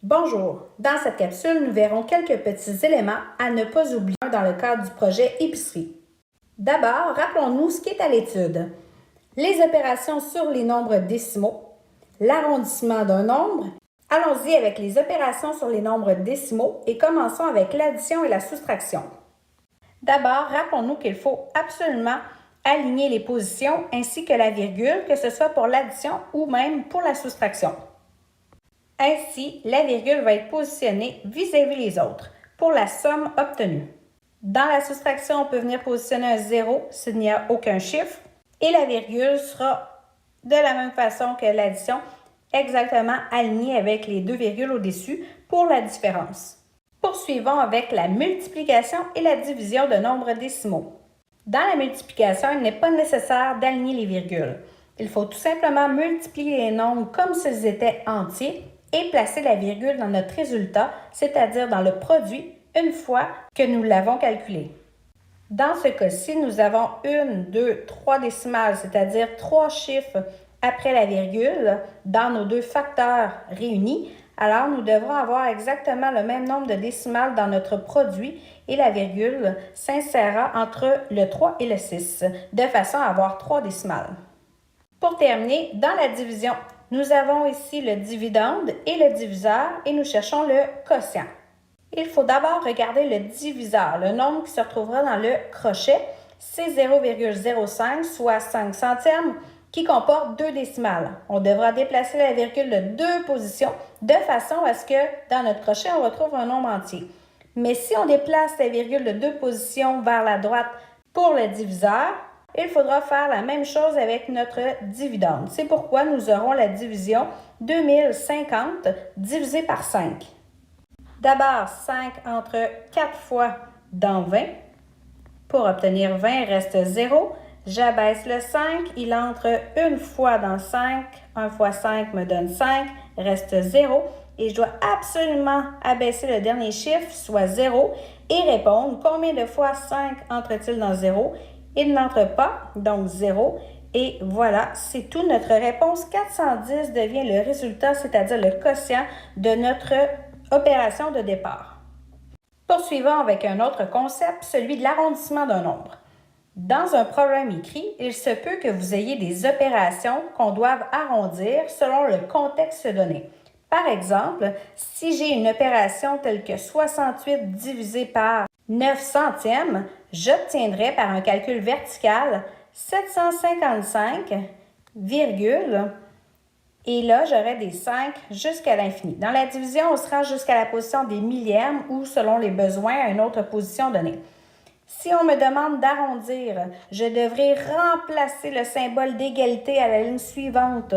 Bonjour! Dans cette capsule, nous verrons quelques petits éléments à ne pas oublier dans le cadre du projet épicerie. D'abord, rappelons-nous ce qui est à l'étude. Les opérations sur les nombres décimaux, l'arrondissement d'un nombre. Allons-y avec les opérations sur les nombres décimaux et commençons avec l'addition et la soustraction. D'abord, rappelons-nous qu'il faut absolument aligner les positions ainsi que la virgule, que ce soit pour l'addition ou même pour la soustraction. Ainsi, la virgule va être positionnée vis-à-vis les autres pour la somme obtenue. Dans la soustraction, on peut venir positionner un 0 s'il n'y a aucun chiffre et la virgule sera de la même façon que l'addition, exactement alignée avec les deux virgules au-dessus pour la différence. Poursuivons avec la multiplication et la division de nombres décimaux. Dans la multiplication, il n'est pas nécessaire d'aligner les virgules. Il faut tout simplement multiplier les nombres comme s'ils étaient entiers et placer la virgule dans notre résultat, c'est-à-dire dans le produit, une fois que nous l'avons calculé. Dans ce cas-ci, nous avons 1, 2, 3 décimales, c'est-à-dire 3 chiffres après la virgule dans nos deux facteurs réunis. Alors, nous devrons avoir exactement le même nombre de décimales dans notre produit et la virgule s'insérera entre le 3 et le 6, de façon à avoir 3 décimales. Pour terminer, dans la division, nous avons ici le dividende et le diviseur et nous cherchons le quotient. Il faut d'abord regarder le diviseur, le nombre qui se retrouvera dans le crochet, c'est 0,05, soit 5 centièmes, qui comporte 2 décimales. On devra déplacer la virgule de 2 positions de façon à ce que dans notre crochet, on retrouve un nombre entier. Mais si on déplace la virgule de 2 positions vers la droite pour le diviseur, il faudra faire la même chose avec notre dividende. C'est pourquoi nous aurons la division 2050 divisé par 5. D'abord, 5 entre 4 fois dans 20. Pour obtenir 20, reste 0. J'abaisse le 5, il entre une fois dans 5. 1 fois 5 me donne 5, reste 0. Et je dois absolument abaisser le dernier chiffre, soit 0, et répondre combien de fois 5 entre-t-il dans 0. Il n'entre pas, donc 0. Et voilà, c'est tout. Notre réponse 410 devient le résultat, c'est-à-dire le quotient de notre opération de départ. Poursuivons avec un autre concept, celui de l'arrondissement d'un nombre. Dans un problème écrit, il se peut que vous ayez des opérations qu'on doive arrondir selon le contexte donné. Par exemple, si j'ai une opération telle que 68 divisé par 9 centièmes, j'obtiendrai par un calcul vertical 755, et là, j'aurai des 5 jusqu'à l'infini. Dans la division, on se rend jusqu'à la position des millièmes ou, selon les besoins, à une autre position donnée. Si on me demande d'arrondir, je devrais remplacer le symbole d'égalité à la ligne suivante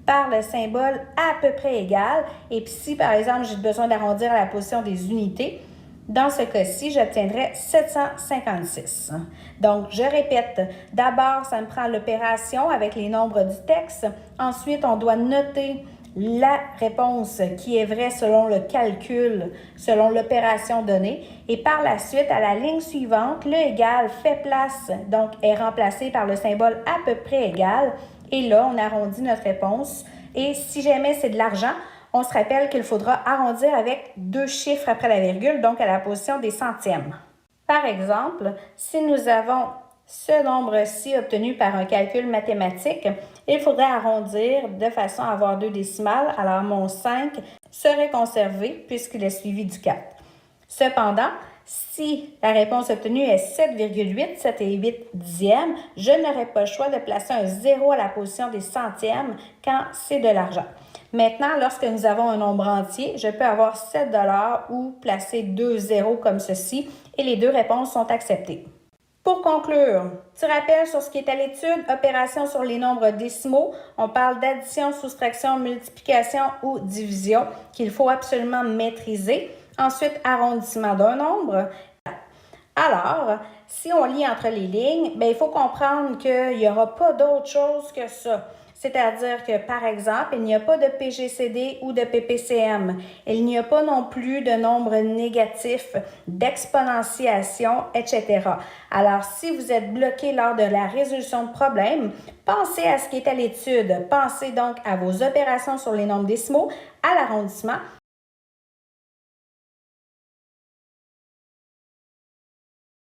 par le symbole à peu près égal. Et puis si, par exemple, j'ai besoin d'arrondir à la position des unités, dans ce cas-ci, j'obtiendrai 756. Donc, je répète, d'abord, ça me prend l'opération avec les nombres du texte. Ensuite, on doit noter la réponse qui est vraie selon le calcul, selon l'opération donnée. Et par la suite, à la ligne suivante, le égal fait place, donc est remplacé par le symbole à peu près égal. Et là, on arrondit notre réponse. Et si jamais c'est de l'argent, on se rappelle qu'il faudra arrondir avec 2 chiffres après la virgule, donc à la position des centièmes. Par exemple, si nous avons ce nombre-ci obtenu par un calcul mathématique, il faudrait arrondir de façon à avoir 2 décimales, alors mon 5 serait conservé puisqu'il est suivi du 4. Cependant, si la réponse obtenue est 7,8, 7 et 8 dixièmes, je n'aurai pas le choix de placer un 0 à la position des centièmes quand c'est de l'argent. Maintenant, lorsque nous avons un nombre entier, je peux avoir 7 $ ou placer 2 zéros comme ceci et les deux réponses sont acceptées. Pour conclure, petit rappel sur ce qui est à l'étude, opération sur les nombres décimaux. On parle d'addition, soustraction, multiplication ou division qu'il faut absolument maîtriser. Ensuite, arrondissement d'un nombre. Alors, si on lit entre les lignes, il faut comprendre qu'il n'y aura pas d'autre chose que ça. C'est-à-dire que, par exemple, il n'y a pas de PGCD ou de PPCM. Il n'y a pas non plus de nombre négatif, d'exponentiation, etc. Alors, si vous êtes bloqué lors de la résolution de problèmes, pensez à ce qui est à l'étude. Pensez donc à vos opérations sur les nombres décimaux, à l'arrondissement,